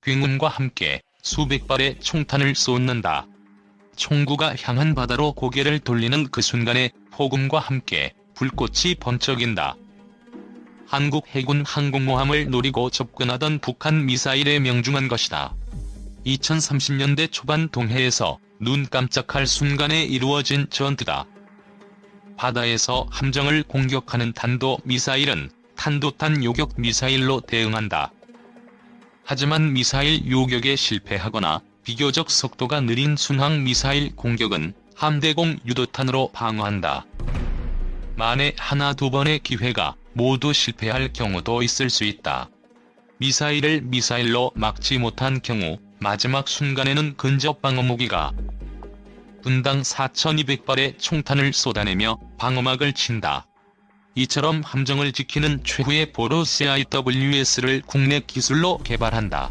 굉음과 함께 수백 발의 총탄을 쏟는다. 총구가 향한 바다로 고개를 돌리는 그 순간에 폭음과 함께 불꽃이 번쩍인다. 한국 해군 항공모함을 노리고 접근하던 북한 미사일에 명중한 것이다. 2030년대 초반 동해에서 눈 깜짝할 순간에 이루어진 전투다. 바다에서 함정을 공격하는 탄도미사일은 탄도탄 요격 미사일로 대응한다. 하지만 미사일 요격에 실패하거나 비교적 속도가 느린 순항 미사일 공격은 함대공 유도탄으로 방어한다. 만에 하나 두 번의 기회가 모두 실패할 경우도 있을 수 있다. 미사일을 미사일로 막지 못한 경우 마지막 순간에는 근접방어 무기가 분당 4,200발의 총탄을 쏟아내며 방어막을 친다. 이처럼 함정을 지키는 최후의 보로 CIWS를 국내 기술로 개발한다.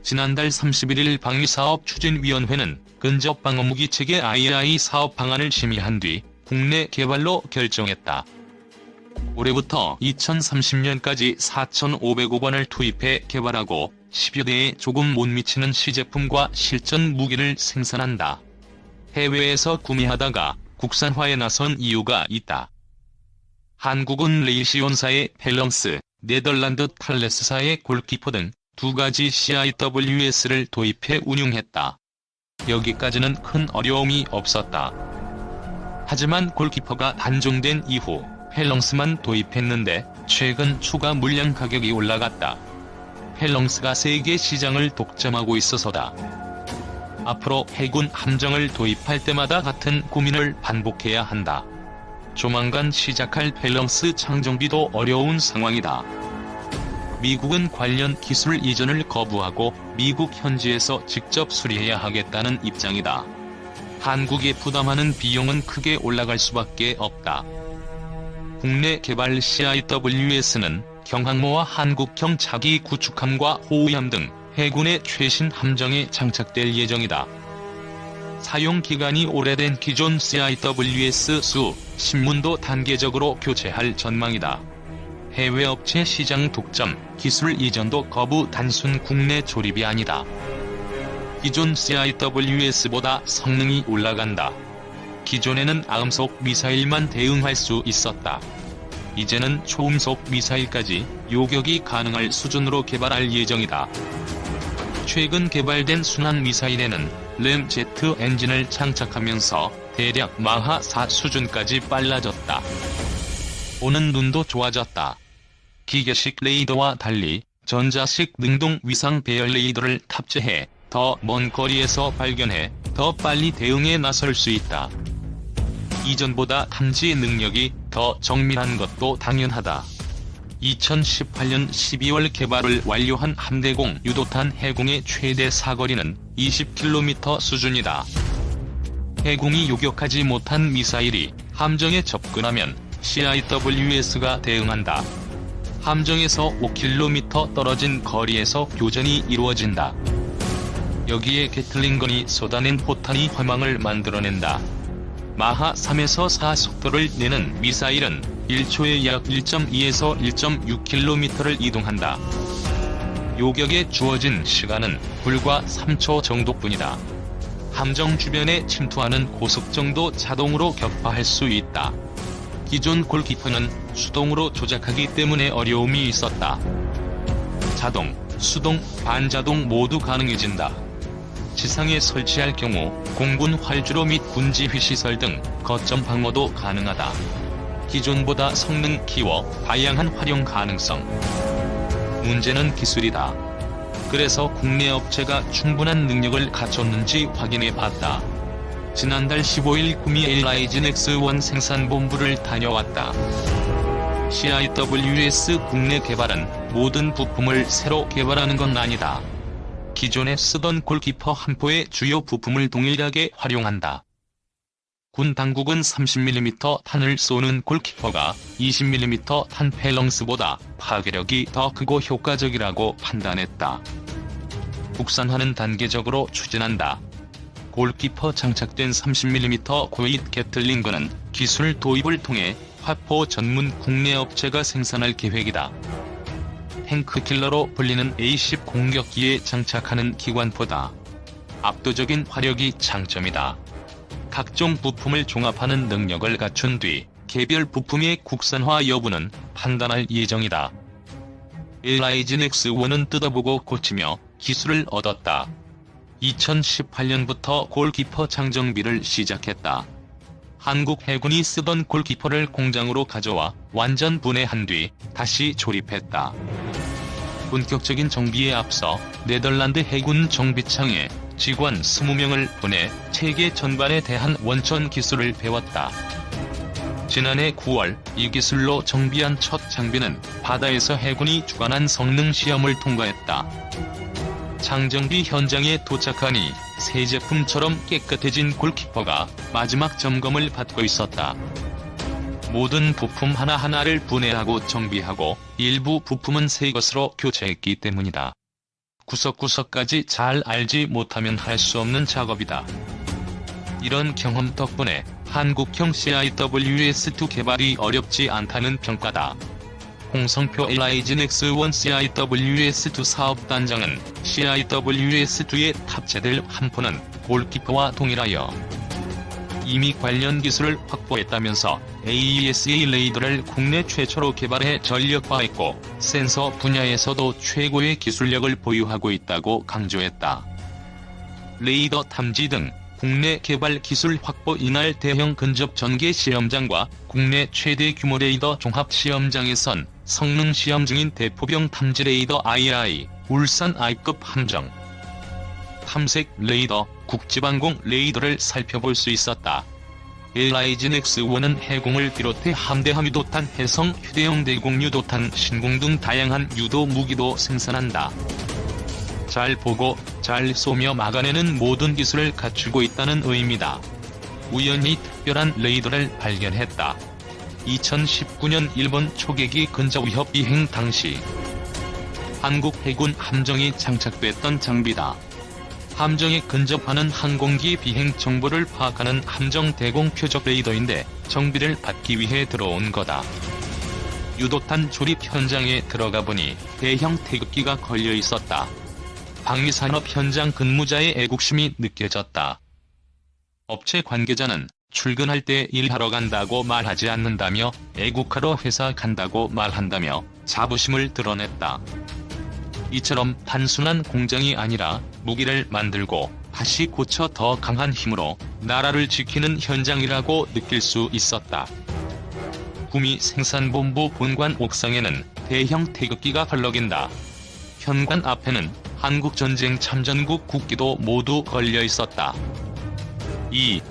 지난달 31일 방위사업추진위원회는 근접방어무기 체계 II 사업 방안을 심의한 뒤 국내 개발로 결정했다. 올해부터 2030년까지 4,500억 원을 투입해 개발하고 10여 대에 조금 못 미치는 시제품과 실전 무기를 생산한다. 해외에서 구매하다가 국산화에 나선 이유가 있다. 한국은 레이시온사의 밸런스, 네덜란드 탈레스사의 골키퍼 등 두 가지 CIWS를 도입해 운용했다. 여기까지는 큰 어려움이 없었다. 하지만 골키퍼가 단종된 이후 펠렁스만 도입했는데 최근 추가 물량 가격이 올라갔다. 펠렁스가 세계 시장을 독점하고 있어서다. 앞으로 해군 함정을 도입할 때마다 같은 고민을 반복해야 한다. 조만간 시작할 펠렁스 창정비도 어려운 상황이다. 미국은 관련 기술 이전을 거부하고 미국 현지에서 직접 수리해야 하겠다는 입장이다. 한국에 부담하는 비용은 크게 올라갈 수밖에 없다. 국내 개발 CIWS는 경항모와 한국형 차기 구축함과 호위함 등 해군의 최신 함정에 장착될 예정이다. 사용 기간이 오래된 기존 CIWS 수 10문도 단계적으로 교체할 전망이다. 해외 업체 시장 독점, 기술 이전도 거부 단순 국내 조립이 아니다. 기존 CIWS보다 성능이 올라간다. 기존에는 아음속 미사일만 대응할 수 있었다. 이제는 초음속 미사일까지 요격이 가능할 수준으로 개발할 예정이다. 최근 개발된 순환 미사일에는 램Z 엔진을 장착하면서 대략 마하 4 수준까지 빨라졌다. 보는 눈도 좋아졌다. 기계식 레이더와 달리 전자식 능동 위상 배열 레이더를 탑재해 더 먼 거리에서 발견해 더 빨리 대응에 나설 수 있다. 이전보다 탐지 능력이 더 정밀한 것도 당연하다. 2018년 12월 개발을 완료한 함대공 유도탄 해공의 최대 사거리는 20km 수준이다. 해공이 요격하지 못한 미사일이 함정에 접근하면 CIWS가 대응한다. 함정에서 5km 떨어진 거리에서 교전이 이루어진다. 여기에 게틀링건이 쏟아낸 포탄이 화망을 만들어낸다. 마하 3에서 4 속도를 내는 미사일은 1초에 약 1.2에서 1.6km를 이동한다. 요격에 주어진 시간은 불과 3초 정도뿐이다. 함정 주변에 침투하는 고속정도 자동으로 격파할 수 있다. 기존 골키퍼는 수동으로 조작하기 때문에 어려움이 있었다. 자동, 수동, 반자동 모두 가능해진다. 지상에 설치할 경우 공군 활주로 및 군지휘시설 등 거점 방어도 가능하다. 기존보다 성능 키워 다양한 활용 가능성. 문제는 기술이다. 그래서 국내 업체가 충분한 능력을 갖췄는지 확인해봤다. 지난달 15일 구미 LIG 넥스1 생산본부를 다녀왔다. CIWS 국내 개발은 모든 부품을 새로 개발하는 건 아니다. 기존에 쓰던 골키퍼 한 포의 주요 부품을 동일하게 활용한다. 군 당국은 30mm 탄을 쏘는 골키퍼가 20mm 탄 펠렁스보다 파괴력이 더 크고 효과적이라고 판단했다. 국산화는 단계적으로 추진한다. 골키퍼 장착된 30mm 고잇 게틀링건은 기술 도입을 통해 화포 전문 국내 업체가 생산할 계획이다. 행크킬러로 불리는 A10 공격기에 장착하는 기관포다. 압도적인 화력이 장점이다. 각종 부품을 종합하는 능력을 갖춘 뒤 개별 부품의 국산화 여부는 판단할 예정이다. LIG X1은 뜯어보고 고치며 기술을 얻었다. 2018년부터 골키퍼 장정비를 시작했다. 한국 해군이 쓰던 골키퍼를 공장으로 가져와 완전 분해한 뒤 다시 조립했다. 본격적인 정비에 앞서 네덜란드 해군 정비창에 직원 20명을 보내 체계 전반에 대한 원천 기술을 배웠다. 지난해 9월 이 기술로 정비한 첫 장비는 바다에서 해군이 주관한 성능 시험을 통과했다. 장정비 현장에 도착하니 새 제품처럼 깨끗해진 골키퍼가 마지막 점검을 받고 있었다. 모든 부품 하나하나를 분해하고 정비하고 일부 부품은 새 것으로 교체했기 때문이다. 구석구석까지 잘 알지 못하면 할 수 없는 작업이다. 이런 경험 덕분에 한국형 CIWS2 개발이 어렵지 않다는 평가다. 홍성표 LIG X1 CIWS2 사업단장은 CIWS2에 탑재될 함포는 골키퍼와 동일하여 이미 관련 기술을 확보했다면서 AESA 레이더를 국내 최초로 개발해 전력화했고 센서 분야에서도 최고의 기술력을 보유하고 있다고 강조했다. 레이더 탐지 등 국내 개발 기술 확보 이날 대형 근접 전개 시험장과 국내 최대 규모 레이더 종합 시험장에선 성능 시험 중인 대포병 탐지 레이더 IRI, 울산 I급 함정 탐색 레이더, 국지방공 레이더를 살펴볼 수 있었다. LIG X1은 해공을 비롯해 함대함 유도탄, 해성 휴대용 대공 유도탄, 신공 등 다양한 유도 무기도 생산한다. 잘 보고 잘 쏘며 막아내는 모든 기술을 갖추고 있다는 의미다. 우연히 특별한 레이더를 발견했다. 2019년 일본 초계기 근접 위협 비행 당시 한국 해군 함정이 장착됐던 장비다. 함정에 근접하는 항공기 비행 정보를 파악하는 함정 대공 표적 레이더인데 정비를 받기 위해 들어온 거다. 유도탄 조립 현장에 들어가 보니 대형 태극기가 걸려 있었다. 방위산업 현장 근무자의 애국심이 느껴졌다. 업체 관계자는 출근할 때 일하러 간다고 말하지 않는다며 애국하러 회사 간다고 말한다며 자부심을 드러냈다. 이처럼 단순한 공장이 아니라 무기를 만들고 다시 고쳐 더 강한 힘으로 나라를 지키는 현장이라고 느낄 수 있었다. 구미 생산본부 본관 옥상에는 대형 태극기가 헐렁인다. 현관 앞에는 한국전쟁 참전국 국기도 모두 걸려 있었다. 2.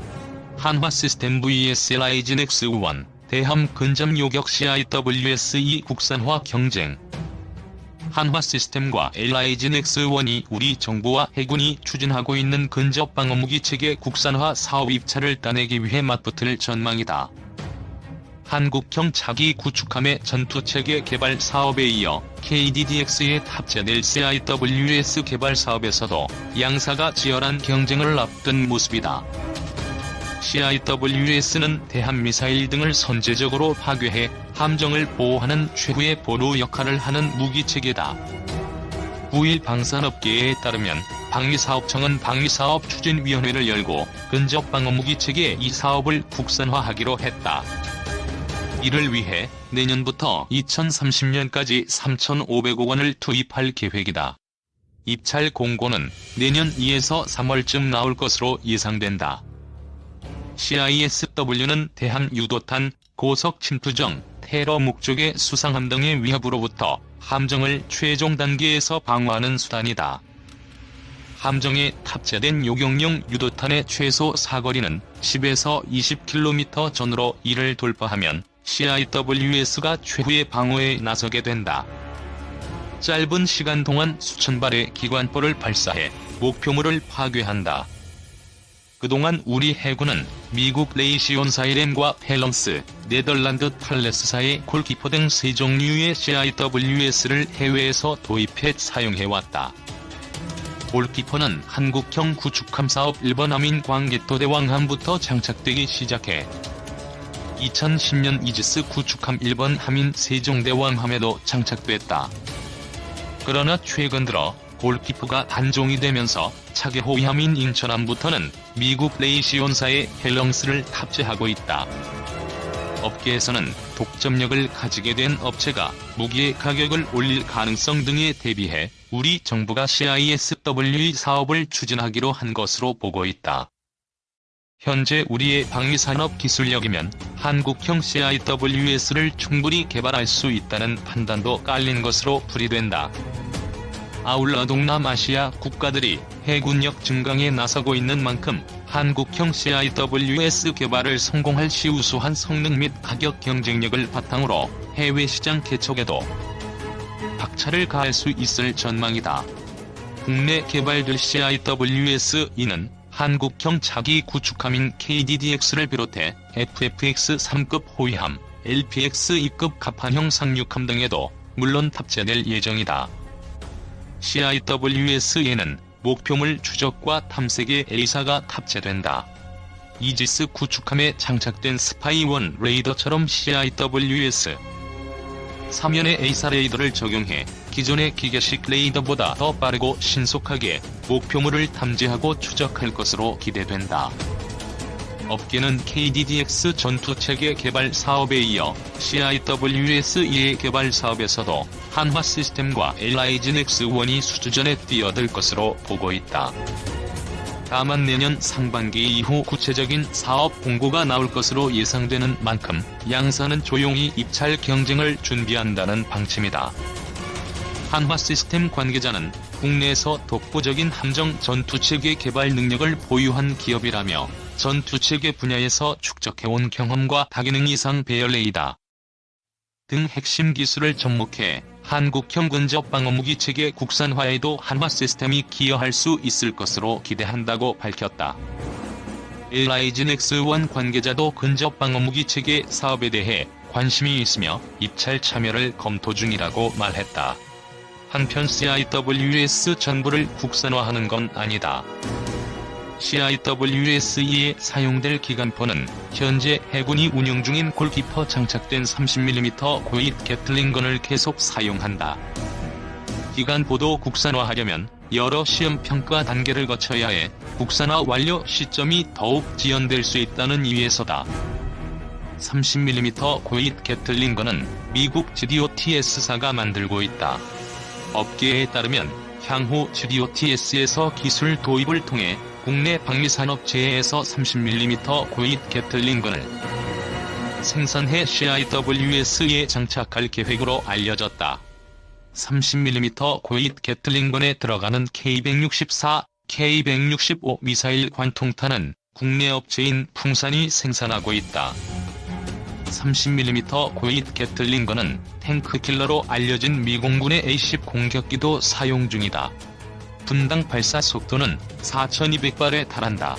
한화시스템 vs LIG X1 대함 근접 요격 CIWS2 국산화 경쟁. 한화시스템과 LIG X1이 우리 정부와 해군이 추진하고 있는 근접 방어무기 체계 국산화 사업 입찰을 따내기 위해 맞붙을 전망이다. 한국형 차기 구축함의 전투체계 개발 사업에 이어 KDDX에 탑재될 CIWS 개발 사업에서도 양사가 치열한 경쟁을 앞둔 모습이다. CIWS는 대한미사일 등을 선제적으로 파괴해 함정을 보호하는 최후의 보루 역할을 하는 무기체계다. 9일 방산업계에 따르면 방위사업청은 방위사업추진위원회를 열고 근접방어무기체계 이 사업을 국산화하기로 했다. 이를 위해 내년부터 2030년까지 3,500억 원을 투입할 계획이다. 입찰 공고는 내년 2에서 3월쯤 나올 것으로 예상된다. CISW는 대함 유도탄, 고속 침투정, 테러 목적의 수상함 등의 위협으로부터 함정을 최종 단계에서 방어하는 수단이다. 함정에 탑재된 요격용 유도탄의 최소 사거리는 10에서 20km 전으로 이를 돌파하면 CIWS가 최후의 방어에 나서게 된다. 짧은 시간 동안 수천 발의 기관포를 발사해 목표물을 파괴한다. 그동안 우리 해군은 미국 레이시온 사이렌과 펠럼스, 네덜란드 탈레스사의 골키퍼 등 세 종류의 CIWS를 해외에서 도입해 사용해왔다. 골키퍼는 한국형 구축함 사업 1번 함인 광개토대왕함부터 장착되기 시작해 2010년 이지스 구축함 1번 함인 세종대왕함에도 장착됐다. 그러나 최근 들어 골키퍼가 단종이 되면서 차기 호위함인 인천함부터는 미국 레이시온사의 헬렁스를 탑재하고 있다. 업계에서는 독점력을 가지게 된 업체가 무기의 가격을 올릴 가능성 등에 대비해 우리 정부가 CISW 사업을 추진하기로 한 것으로 보고 있다. 현재 우리의 방위산업 기술력이면 한국형 CIWS를 충분히 개발할 수 있다는 판단도 깔린 것으로 풀이된다. 아울러 동남아시아 국가들이 해군력 증강에 나서고 있는 만큼 한국형 CIWS 개발을 성공할 시 우수한 성능 및 가격 경쟁력을 바탕으로 해외 시장 개척에도 박차를 가할 수 있을 전망이다. 국내 개발될 CIWS-2는 한국형 차기 구축함인 KDDX를 비롯해 FFX 3급 호위함, LPX 2급 갑판형 상륙함 등에도 물론 탑재될 예정이다. CIWS-에는 목표물 추적과 탐색의 A사가 탑재된다. 이지스 구축함에 장착된 스파이-1 레이더처럼 CIWS 3연의 A사 레이더를 적용해 기존의 기계식 레이더보다 더 빠르고 신속하게 목표물을 탐지하고 추적할 것으로 기대된다. 업계는 KDDX 전투체계 개발 사업에 이어 CIWS-2의 개발 사업에서도 한화 시스템과 LIG 넥스1이 수주전에 뛰어들 것으로 보고 있다. 다만 내년 상반기 이후 구체적인 사업 공고가 나올 것으로 예상되는 만큼 양사는 조용히 입찰 경쟁을 준비한다는 방침이다. 한화 시스템 관계자는 국내에서 독보적인 함정 전투체계 개발 능력을 보유한 기업이라며 전투체계 분야에서 축적해온 경험과 다기능 이상 배열 레이더 등 핵심 기술을 접목해 한국형 근접 방어무기 체계 국산화에도 한화 시스템이 기여할 수 있을 것으로 기대한다고 밝혔다. LIG 넥스1 관계자도 근접 방어무기 체계 사업에 대해 관심이 있으며 입찰 참여를 검토 중이라고 말했다. 한편 CIWS 전부를 국산화하는 건 아니다. CIWS-2에 사용될 기관포는 현재 해군이 운영 중인 골키퍼 장착된 30mm 고잇 게틀링건을 계속 사용한다. 기관포도 국산화하려면 여러 시험 평가 단계를 거쳐야 해 국산화 완료 시점이 더욱 지연될 수 있다는 이유에서다. 30mm 고잇 게틀링건은 미국 GDOTS사가 만들고 있다. 업계에 따르면 향후 GDOTS에서 기술 도입을 통해 국내 방위산업체에서 30mm 고잇 게틀링건을 생산해 CIWS에 장착할 계획으로 알려졌다. 30mm 고잇 게틀링건에 들어가는 K164, K165 미사일 관통탄은 국내 업체인 풍산이 생산하고 있다. 30mm 고잇 게틀링건은 탱크킬러로 알려진 미공군의 A-10 공격기도 사용 중이다. 분당 발사 속도는 4200발에 달한다.